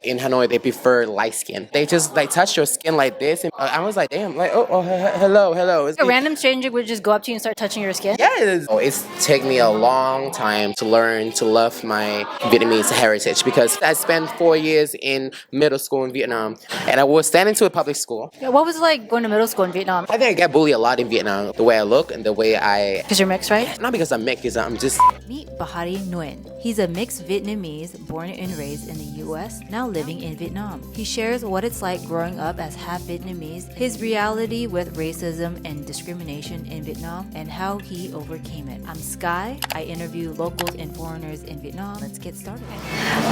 In Hanoi, they prefer light skin. They just like touch your skin like this, and I was like, damn, like, hello, hello. A random stranger would just go up to you and start touching your skin? Yes. It's taken me a long time to learn to love my Vietnamese heritage because I spent 4 years in middle school in Vietnam, and I was standing to a public school. Yeah, what was it like going to middle school in Vietnam? I think I get bullied a lot in Vietnam. The way I look and the way I, Because you're mixed, right? not because I'm mixed, because I'm just. Meet Behati Nguyen. He's a mixed Vietnamese born and raised in the US, now living in Vietnam. He shares what it's like growing up as half Vietnamese, his reality with racism and discrimination in Vietnam, and how he overcame it. I'm Skye. I interview locals and foreigners in Vietnam. Let's get started.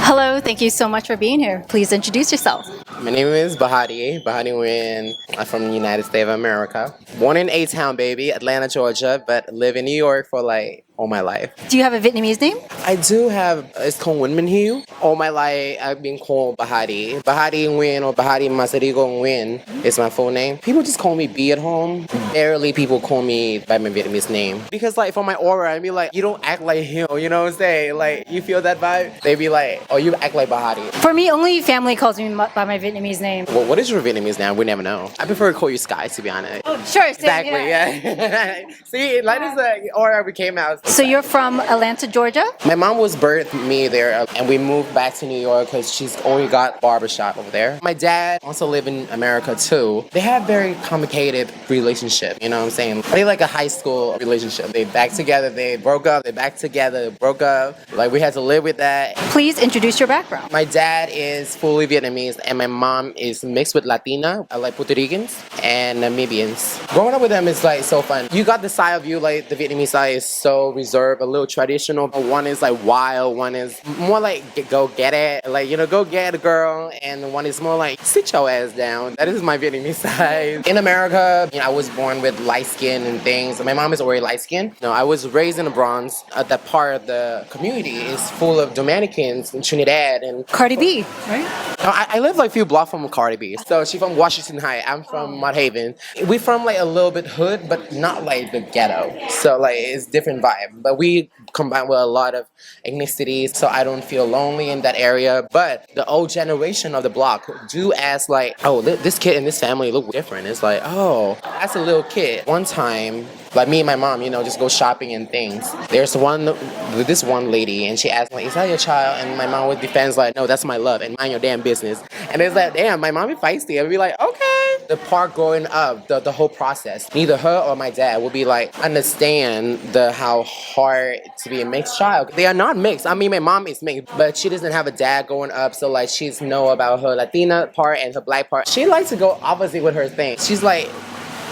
Hello, thank you so much for being here. Please introduce yourself. My name is Behati Nguyen. I'm from the United States of America. Born in A-Town, baby, Atlanta, Georgia, but live in New York for like all my life. Do you have a Vietnamese name? I do have, it's called Nguyen Hugh. All my life, I've been called Behati. Behati Nguyen or Behati Masarigo Nguyen is my full name. People just call me B at home. Barely people call me by my Vietnamese name. Because like for my aura, I'd be like, you don't act like him, you know what I'm saying? Like, you feel that vibe? They'd be like, oh, you act like Behati. For me, only family calls me by my Vietnamese name. Well, what is your Vietnamese name? We never know. I prefer to call you Skye, to be honest. Oh, sure. Exactly, yeah. See, like this aura we came out. So you're from Atlanta, Georgia? My mom was birthed me there, and we moved back to New York because she's only got barbershop over there. My dad also live in America too. They have very complicated relationship, you know what I'm saying? They like a high school relationship. They back together, they broke up, they back together, broke up. Like we had to live with that. Please introduce your background. My dad is fully Vietnamese and my mom is mixed with Latina. I like Puerto Ricans and Namibians. Growing up with them is like so fun. You got the side of you, like the Vietnamese side is so reserved, a little traditional. One is like wild, one is more like go get it, like, you know, go get a girl, and one is more like sit your ass down. That is my Vietnamese side. In America, you know, I was born with light skin and things. My mom is already light skin. No, I was raised in the Bronx. That part of the community is full of Dominicans in Trinidad and Cardi B, right? no, I live like a few blocks from Cardi B. So she's from Washington Heights. I'm from Mud Haven. We from like a little bit hood, but not like the ghetto. So like it's different vibe. But we combine with a lot of ethnicities, so I don't feel lonely in that area. But the old generation of the block do ask like, oh, this kid in this family look different. It's like, oh, as a little kid, one time, like me and my mom, you know, just go shopping and things. There's this one lady, and she asked, like, is that your child? And my mom would defend, like, no, that's my love, and mind your damn business. And it's like, damn, my mom is feisty. I'd be like, okay. The part growing up, the whole process, neither her or my dad will be like, understand how hard to be a mixed child. They are not mixed. I mean, my mom is mixed, but she doesn't have a dad growing up, so like she's know about her Latina part and her black part. She likes to go opposite with her thing. She's like,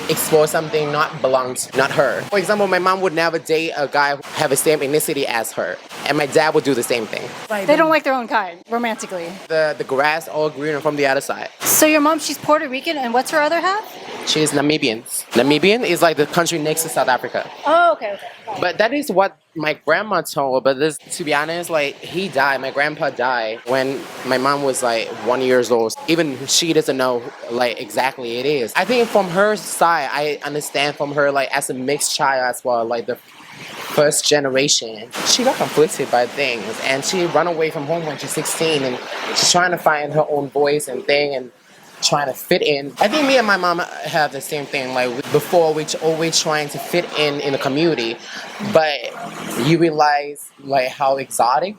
explore something not belongs, not her. For example, my mom would never date a guy who have the same ethnicity as her, and my dad would do the same thing. They don't like their own kind, romantically. The grass all greener from the other side. So your mom, she's Puerto Rican, and what's her other half? She's Namibian. Namibian is like the country next to South Africa. Oh, okay. But that is what my grandma told. But this, to be honest, like he died. My grandpa died when my mom was like 1 year old. Even she doesn't know like exactly it is. I think from her side, I understand from her like as a mixed child as well, like the first generation. She got conflicted by things, and she ran away from home when she's 16, and she's trying to find her own voice and thing and trying to fit in. I think me and my mom have the same thing. Like before, we always trying to fit in the community, but you realize like how exotic.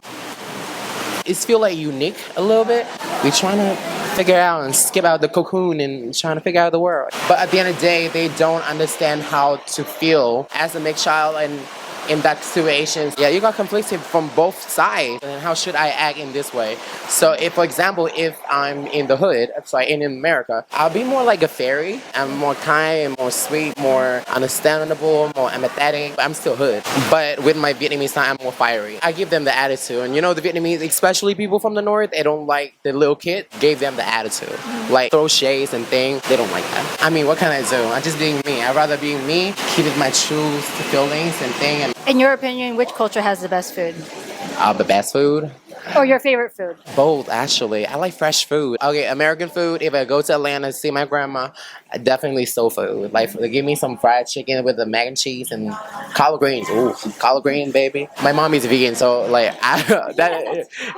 It's feel like unique a little bit. We're trying to figure out and skip out the cocoon and trying to figure out the world. But at the end of the day, they don't understand how to feel as a mixed child, and in that situation, yeah, you got conflicted from both sides. And how should I act in this way? So if, for example, if I'm in the hood, in America, I'll be more like a fairy. I'm more kind, more sweet, more understandable, more empathetic. I'm still hood. But with my Vietnamese side, I'm more fiery. I give them the attitude. And you know, the Vietnamese, especially people from the north, they don't like the little kid, gave them the attitude. Like throw shades and things, they don't like that. I mean, what can I do? I'm just being me. I'd rather be me, keep it my true feelings and things. In your opinion, which culture has the best food? The best food? Or your favorite food? Both, actually. I like fresh food. Okay, American food. If I go to Atlanta to see my grandma, I definitely soul food. Like, give me some fried chicken with the mac and cheese and collard greens. Ooh, collard green, baby. My mom is vegan, so like,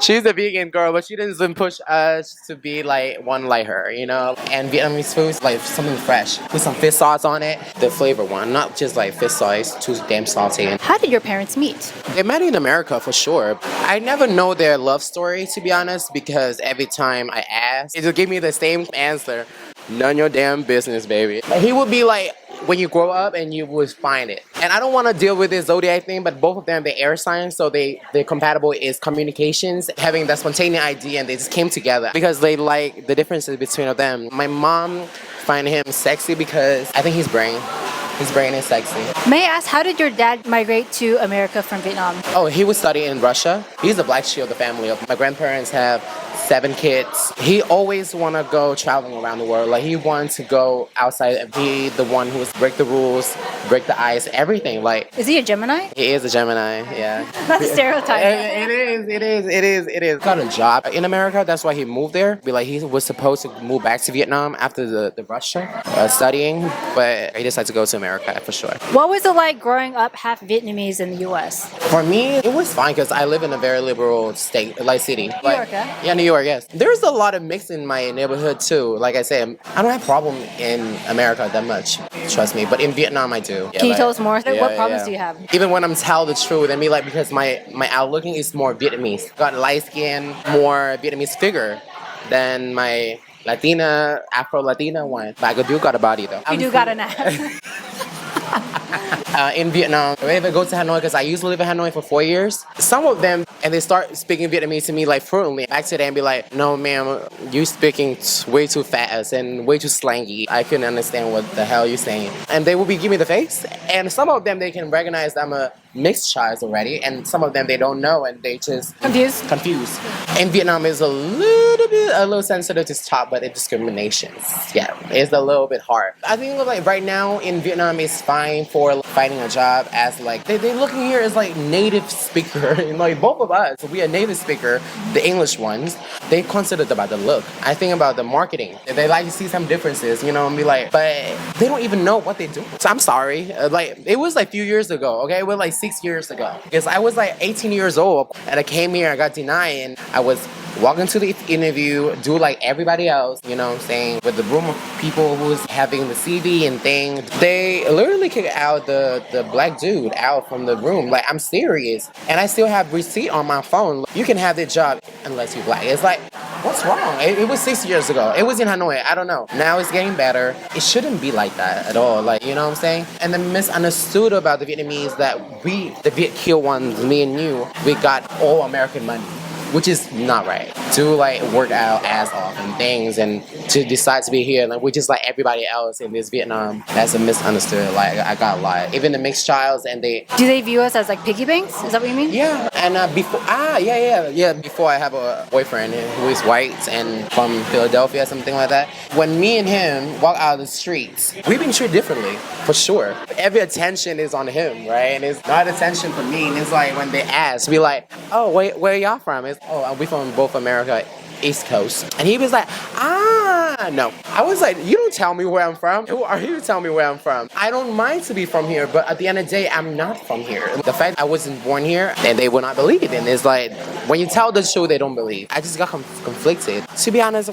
she's a vegan girl, but she doesn't push us to be like one like her, you know. And Vietnamese foods, like something fresh, with some fish sauce on it, the flavor one, not just like fish sauce, too damn salty. How did your parents meet? They met in America for sure. I never know their love story, to be honest, because every time I ask, it just give me the same answer. None your damn business, baby. He would be like, when you grow up and you would find it. And I don't want to deal with this zodiac thing, but both of them, they're air signs, so they're compatible is communications, having that spontaneous idea, and they just came together because they like the differences between of them. My mom find him sexy because I think he's brain. His brain is sexy. May I ask, how did your dad migrate to America from Vietnam? Oh, he was studying in Russia. He's the black sheep of the family. My grandparents have 7 kids. He always want to go traveling around the world. Like, he wanted to go outside and be the one who was break the rules, break the ice, everything. Like, Is he a Gemini? he is a Gemini, yeah. That's a stereotype. It is. Got a job in America. That's why he moved there. Be like, he was supposed to move back to Vietnam after the Russia studying, but he decided to go to America for sure. What was it like growing up half Vietnamese in the U.S.? For me, it was fine because I live in a very liberal state, like city. New York, yeah? Yeah, New York, yes. There's a lot of mix in my neighborhood too. Like I said, I don't have problem in America that much, trust me. But in Vietnam, I do. Yeah, Can you like- tell us more? yeah, What problems yeah. do you have? Even when I'm tell the truth, and be like, because my outlooking is more Vietnamese. Got light skin, more Vietnamese figure than my Latina, Afro-Latino one. But I do got a body though. You do got an ass. In Vietnam, if I go to Hanoi, because I used to live in Hanoi for 4 years, some of them, and they start speaking Vietnamese to me like fluently. Back to them and be like, no ma'am, you speaking way too fast and way too slangy. I couldn't understand what the hell you're saying. And they will be giving me the face. And some of them, they can recognize I'm a mixed child already. And some of them, they don't know and they just confused. In Vietnam, is a little sensitive to talk, but it's discriminations. Yeah, it's a little bit hard. I think like right now in Vietnam, it's fine for finding a job as like, they looking here as like native speaker. And like both of us, we are native speaker, the English ones. They considered about the look. I think about the marketing. They like to see some differences, you know, and be like, but they don't even know what they do. So I'm sorry. Like, it was like a few years ago, okay? It was like 6 years ago. Because I was like 18 years old and I came here, I got denied, and I was walking to the interview, do like everybody else, you know what I'm saying, with the room of people who's having the CV and things. They literally kicked out the black dude out from the room. Like, I'm serious. And I still have receipt on my phone. You can have this job unless you're black. It's like, what's wrong? It was 6 years ago. It was in Hanoi. I don't know. Now it's getting better. It shouldn't be like that at all. Like, you know what I'm saying? And the misunderstood about the Vietnamese that the Viet Kill ones, me and you, we got all American money, which is not right. To like work out ass off and things and to decide to be here, like we're just like everybody else in this Vietnam. That's a misunderstood. Like, I got a lot. Even the mixed childs, and they Do they view us as like piggy banks? Is that what you mean? yeah. And before I have a boyfriend who is white and from Philadelphia, something like that. When me and him walk out of the streets, we've been treated differently, for sure. Every attention is on him, right? And it's not attention for me. And it's like when they ask, we like, oh, where y'all from? It's, oh, we from both America, East Coast. And he was like, no. I was like, you don't tell me where I'm from. Who are you to tell me where I'm from? I don't mind to be from here, but at the end of the day, I'm not from here. The fact I wasn't born here, and they will not believe it. And it's like, when you tell the truth, they don't believe. I just got conflicted. To be honest,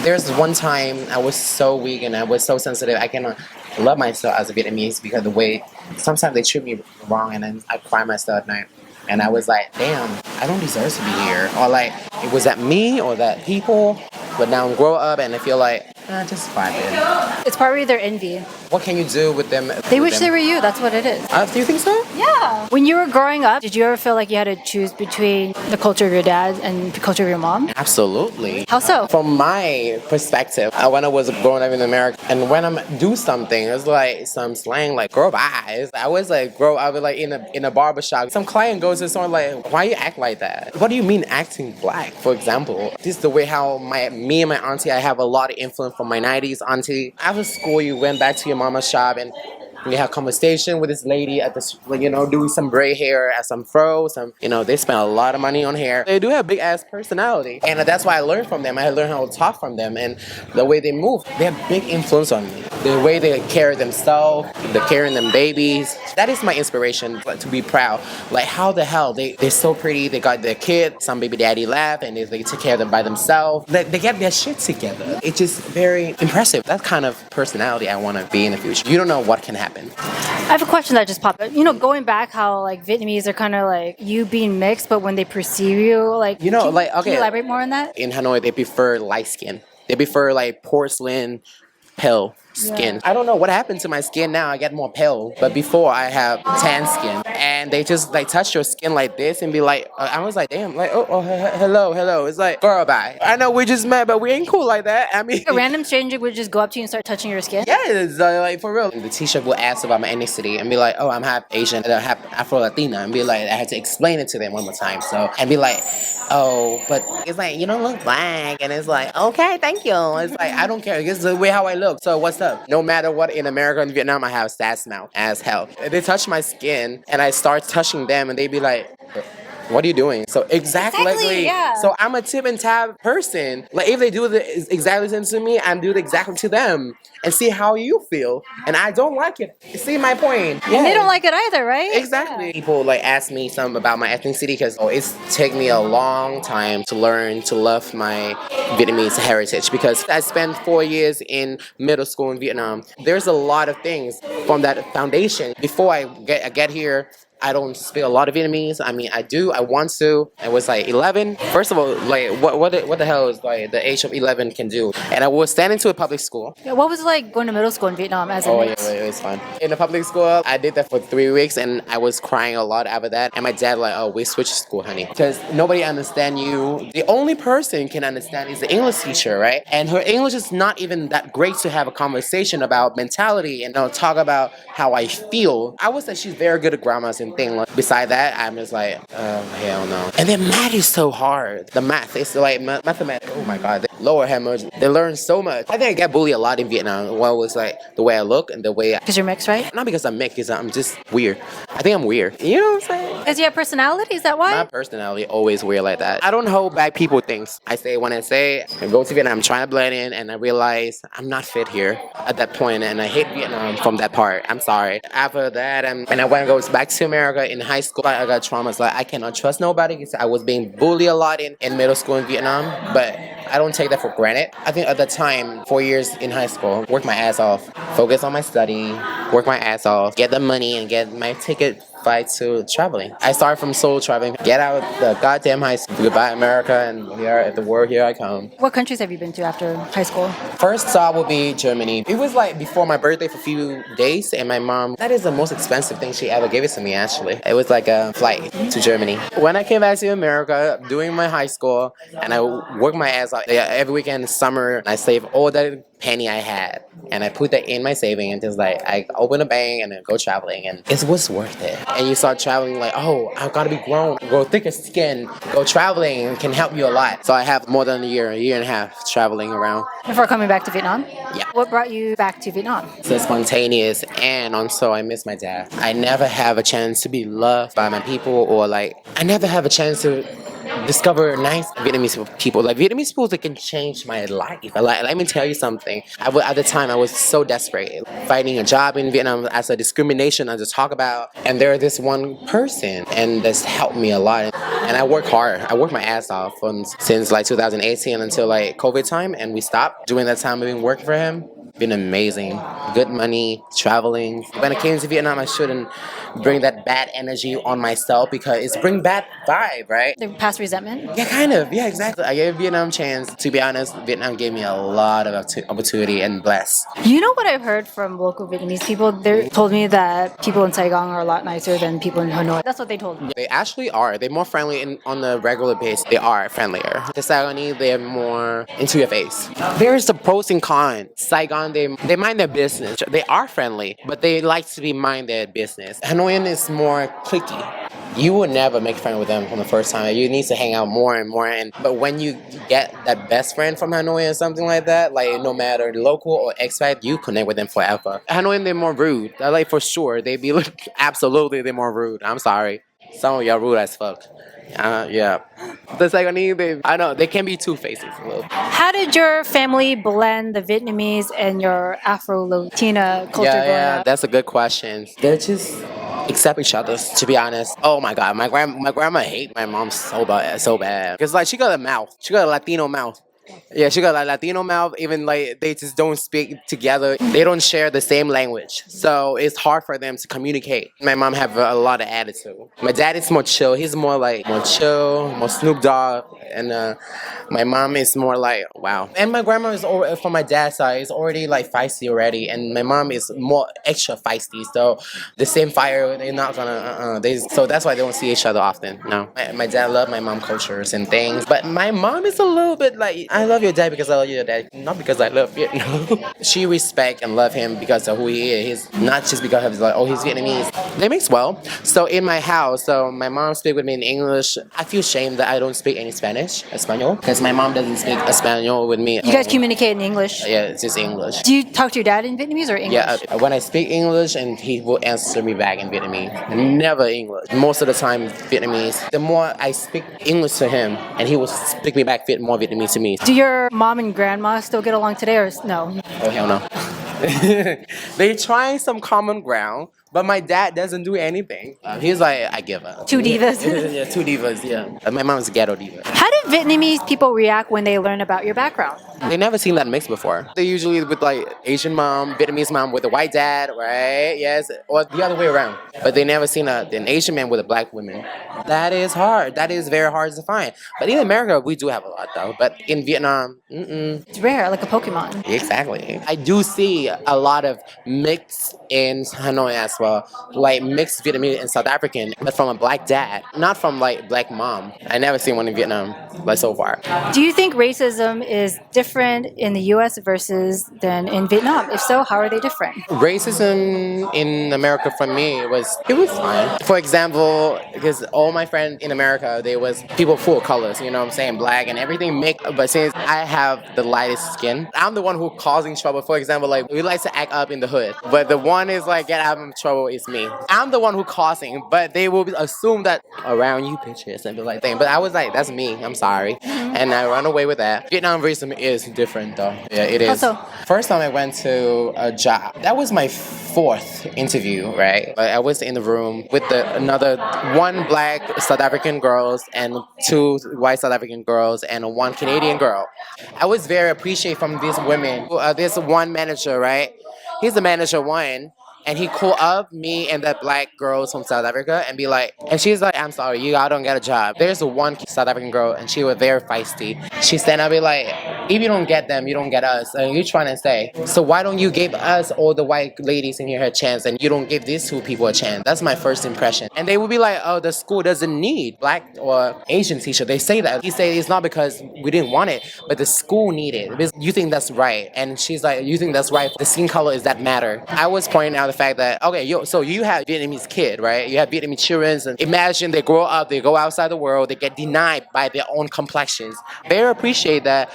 there's one time I was so weak and I was so sensitive. I cannot love myself as a Vietnamese because the way sometimes they treat me wrong, and then I cry myself at night. And I was like, damn, I don't deserve to be here. Or like, it was that me or that people? But now I'm grow up and I feel like, just vibe in. It's probably their envy. What can you do with them? They wish they were you. That's what it is. Do you think so? Yeah. When you were growing up, did you ever feel like you had to choose between the culture of your dad and the culture of your mom? Absolutely. How so? From my perspective, when I was growing up in America, and when I do something, it's like some slang like "girl bye." I was like grow up like in a barbershop. Some client goes to someone like, "Why you act like that? What do you mean acting black?" For example, this is the way how me and my auntie, I have a lot of influence from my 90s auntie. After school, you went back to your mama's shop and We have conversation with this lady at this, like, doing some braid hair, some fro, they spend a lot of money on hair. They do have big ass personality, and that's why I learned from them. I learned how to talk from them, and the way they move, they have big influence on me. The way they carry themselves, the carrying them babies. That is my inspiration, like, to be proud. Like, how the hell they're so pretty. They got their kid, some baby daddy left, and they take care of them by themselves. They get their shit together. It's just very impressive. That kind of personality I want to be in the future. You don't know what can happen. I have a question that just popped up. Going back how like Vietnamese are kind of like you being mixed, but when they perceive you, like can you elaborate more on that? In Hanoi, they prefer light skin. They prefer like porcelain, pale skin. Yeah. I don't know what happened to my skin now. I get more pale, but before I have tan skin, and they just like touch your skin like this and be like, I was like, damn, like, hello. It's like, girl, bye. I know we just met, but we ain't cool like that. I mean, A random stranger would just go up to you and start touching your skin? yes, like for real. The teacher will ask about my ethnicity and be like, oh, I'm half Asian, half Afro-Latino, and be like, I had to explain it to them one more time. So, and be like, oh, but it's like, you don't look black, and it's like, okay, thank you. It's like, I don't care. It's the way how I look. So what's up? No matter what, in America and Vietnam, I have sass mouth as hell. They touch my skin, and I start touching them, and they be like, what are you doing? So exactly. Yeah. So I'm a tip and tab person. Like, if they do the exactly the same to me, I do it exactly to them, and see how you feel. And I don't like it. See my point? And they don't like it either, right? Exactly. Yeah. People like ask me some about my ethnicity because it's taken me a long time to learn to love my Vietnamese heritage, because I spent 4 years in middle school in Vietnam. There's a lot of things from that foundation. Before I get here, I don't speak a lot of Vietnamese. I mean, I do. I want to. I was like 11. First of all, like, what the hell is like the age of 11 can do? And I was standing to a public school. Yeah, what was it like going to middle school in Vietnam as a Oh, mix? yeah, it was fun. In the public school, I did that for 3 weeks, and I was crying a lot after that. And my dad like, oh, we switched school, honey, because nobody understand you. The only person can understand is the English teacher, right? And her English is not even that great to have a conversation about mentality and talk about how I feel. I would say she's very good at grammar and thing. Like, beside that, I'm just like, hell no. And then math is so hard. The math is like mathematics. Oh my god, lower hemorrhage. They learn so much. I think I get bullied a lot in Vietnam. Well, was like the way I look and the way. Because you're mixed, right? Not because I'm mixed, because I'm just weird. I think I'm weird. You know what I'm saying? Because you have personality, is that why? My personality always weird like that. I don't hold back people things. I say when I say I go to Vietnam, I'm trying to blend in, and I realize I'm not fit here at that point, and I hate Vietnam from that part. I'm sorry. After that, and I went to go back to America in high school. I got trauma. So I cannot trust nobody because I was being bullied a lot in middle school in Vietnam, but I don't take that for granted. I think at the time, 4 years in high school, work my ass off, focus on my study, work my ass off, get the money and get my ticket fight to traveling. I started from solo traveling, get out the goddamn high school, goodbye America, and here at the world, here I come. What countries have you been to after high school? First stop will be Germany. It was like before my birthday for a few days, and my mom, that is the most expensive thing she ever gave it to me actually. It was like a flight to Germany. When I came back to America, doing my high school, and I worked my ass off every weekend, summer, I saved all that penny I had, and I put that in my saving, and just like I open a bank and then go traveling, and it was worth it. And you start traveling like, oh, I've got to be grown, grow thicker skin, go traveling can help you a lot. So I have more than a year and a half traveling around. Before coming back to Vietnam? Yeah. What brought you back to Vietnam? So spontaneous, and also I miss my dad. I never have a chance to be loved by my people, or like I never have a chance to discover nice Vietnamese people. Like Vietnamese people that can change my life. Like, let me tell you something. At the time, I was so desperate. Finding a job in Vietnam as a discrimination I just talk about. And there this one person, and that's helped me a lot. And I work hard. I work my ass off since like 2018 until like COVID time, and we stopped. During that time, I've been working for him. Been amazing. Good money, traveling. When I came to Vietnam, I shouldn't bring that bad energy on myself because it's bring bad vibe, right? The past resentment? Yeah, kind of. Yeah, exactly. I gave Vietnam a chance. To be honest, Vietnam gave me a lot of opportunity and bless. You know what I've heard from local Vietnamese people? They told me that people in Saigon are a lot nicer than people in Hanoi. That's what they told me. They actually are. They're more friendly on the regular basis. They are friendlier. The Saigonese, they're more into your face. There's the pros and cons. Saigon, they mind their business. They are friendly, but they like to be mind their business. Hanoian is more cliquey. you would never make friends with them from the first time. You need to hang out more and more. And but when you get that best friend from Hanoi or something like that, like no matter local or expat, you connect with them forever. Hanoi, they're more rude. Like for sure, they be like, absolutely they're more rude. I'm sorry, some of y'all rude as fuck. Yeah. The second thing, I know they can be two-faced a little. How did your family blend the Vietnamese and your Afro-Latina culture growing up? That's a good question. They just accept each other, to be honest. Oh my god, my grandma hate my mom so bad. Cause like she got a mouth, she got a Latino mouth. Yeah, she got a Latino mouth. Even like they just don't speak together. They don't share the same language, so it's hard for them to communicate. My mom have a lot of attitude. My dad is more chill. He's more chill, more Snoop Dogg, and my mom is more like wow. And my grandma is from my dad's side is already like feisty already, and my mom is more extra feisty. So the same fire, they're not gonna. So that's why they don't see each other often. No, my dad loved my mom cultures and things, but my mom is a little bit like. I love your dad because I love your dad, not because I love Vietnam. She respect and love him because of who he is. He's not just because of like, oh, he's Vietnamese. They mix well. So in my house, so my mom speak with me in English. I feel shame that I don't speak any Spanish, Espanol, because my mom doesn't speak Espanol with me. You guys communicate in English? Yeah, it's just English. Do you talk to your dad in Vietnamese or English? Yeah, when I speak English and he will answer me back in Vietnamese. Never English. Most of the time Vietnamese. The more I speak English to him and he will speak me back more Vietnamese to me. Do your mom and grandma still get along today or no? Oh, hell no. They trying some common ground, but my dad doesn't do anything. He's like, I give up. Two divas. Yeah, two divas, yeah. My mom's a ghetto diva. How do Vietnamese people react when they learn about your background? They never seen that mix before. They usually with like Asian mom, Vietnamese mom with a white dad, right? Yes, or the other way around. But they never seen an Asian man with a black woman. That is hard. That is very hard to find. But in America, we do have a lot though. But in Vietnam, It's rare, like a Pokemon. Exactly. I do see a lot of mix in Hanoi as well, like mixed Vietnamese and South African, but from a black dad, not from like black mom. I never seen one in Vietnam, like so far. Do you think racism is different in the U.S. versus than in Vietnam? If so, how are they different? Racism in America for me it was fine. For example, because all my friends in America, they was people full of colors, you know what I'm saying, black and everything mixed. But since I have the lightest skin, I'm the one who causing trouble. For example, like we like to act up in the hood, but the one is like get out of trouble is me. I'm the one who causing, but they will assume that around you bitches and be like thing. But I was like, that's me. I'm sorry, and I run away with that. Vietnam racism is different though. Yeah, it is. Also, first time I went to a job, that was my fourth interview, right? I was in the room with another one black South African girls and two white South African girls and one Canadian girl. I was very appreciative from these women. There's one manager, right? He's the manager one. And he called up me and that black girls from South Africa and be like, and she's like, I'm sorry, I don't get a job. There's one South African girl and she was very feisty. She stand up and be like, if you don't get them, you don't get us. And you're trying to say, so why don't you give us all the white ladies in here a chance and you don't give these two people a chance? That's my first impression. And they would be like, oh, the school doesn't need black or Asian teacher. They say that. He said it's not because we didn't want it, but the school needed it. Because you think that's right. And she's like, you think that's right? The skin color is that matter. I was pointing out the fact that, okay, so you have Vietnamese kid, right? You have Vietnamese children, and imagine they grow up, they go outside the world, they get denied by their own complexions. They appreciate that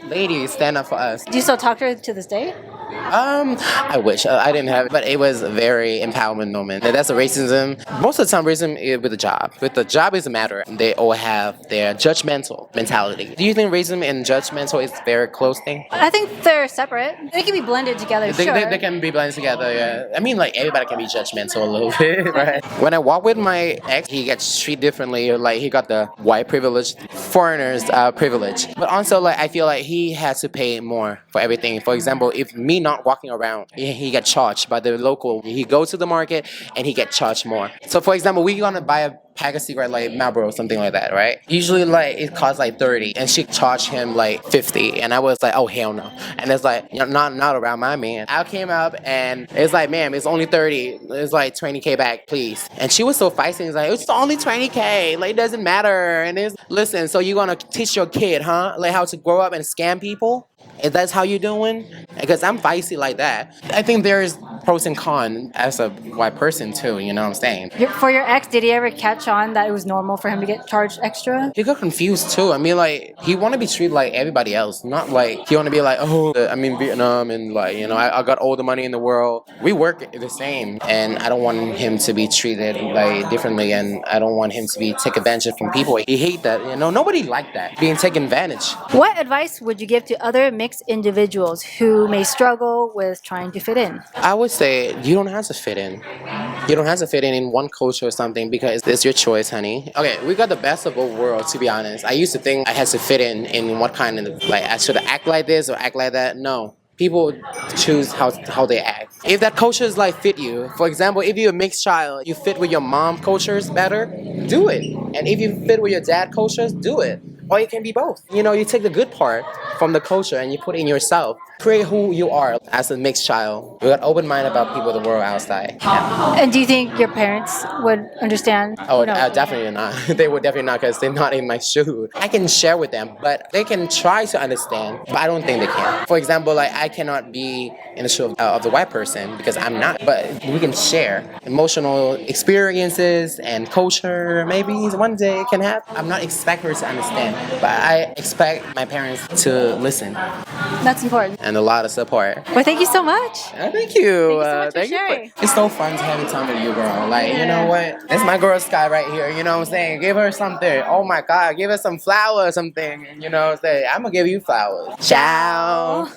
lady stand up for us. Do you still talk to her to this day? I wish I didn't have it, but it was a very empowerment moment. That's a racism. Most of the time, racism is with the job. With the job is a matter. They all have their judgmental mentality. Do you think racism and judgmental is very close thing? I think they're separate. They can be blended together. They can be blended together. Yeah. I mean, like everybody can be judgmental a little bit, right? When I walk with my ex, he gets treated differently. Like he got the white privilege, foreigners privilege. But also, like I feel like he has to pay more for everything. For example, if me not walking around, he get charged by the local. He goes to the market and he get charged more. So for example, we gonna buy a pack of cigarette like Marlboro, something like that, right? Usually like it costs like 30 and she charged him like 50 and I was like, oh hell no. And it's like, you know, not around my man. I came up and it's like, ma'am, it's only 30. It's like 20K back, please. And she was so feisty. It's like, it's only 20K. Like it doesn't matter. And it's, listen, so you're gonna teach your kid, huh? Like how to grow up and scam people? If that's how you're doing? Because I'm feisty like that. I think there's pros and cons as a white person too. You know what I'm saying? For your ex, did he ever catch on that it was normal for him to get charged extra? He got confused too. I mean, like he want to be treated like everybody else, not like he want to be like, oh, I'm in Vietnam and like I got all the money in the world. We work the same, and I don't want him to be treated like differently, and I don't want him to be take advantage from people. He hate that. Nobody like that being taken advantage. What advice would you give to other mixed individuals who may struggle with trying to fit in? I would say you don't have to fit in. You don't have to fit in one culture or something because it's your choice, honey. Okay, we got the best of both worlds, to be honest. I used to think I had to fit in what kind of, like, I should act like this or act like that. No. People choose how they act. If that culture is like fit you, for example, if you're a mixed child, you fit with your mom cultures better, do it. And if you fit with your dad cultures, do it. Or it can be both. You take the good part from the culture and you put it in yourself. Create who you are as a mixed child. We got open mind about people, the world outside. Yeah. And do you think your parents would understand? Oh, definitely not. They would definitely not because they're not in my shoe. I can share with them, but they can try to understand, but I don't think they can. For example, like I cannot be in the shoe of the white person because I'm not, but we can share emotional experiences and culture. Maybe one day it can happen. I'm not expecting her to understand, but I expect my parents to listen. That's important. And a lot of support. Well, thank you so much. Thank you. Thank you so much for sharing. It's so fun to have time with you, girl. Like, you know what? That's my girl Skye right here. You know what I'm saying? Give her something. Oh my God, give her some flowers, something. You know what I'm saying? I'm gonna give you flowers. Ciao.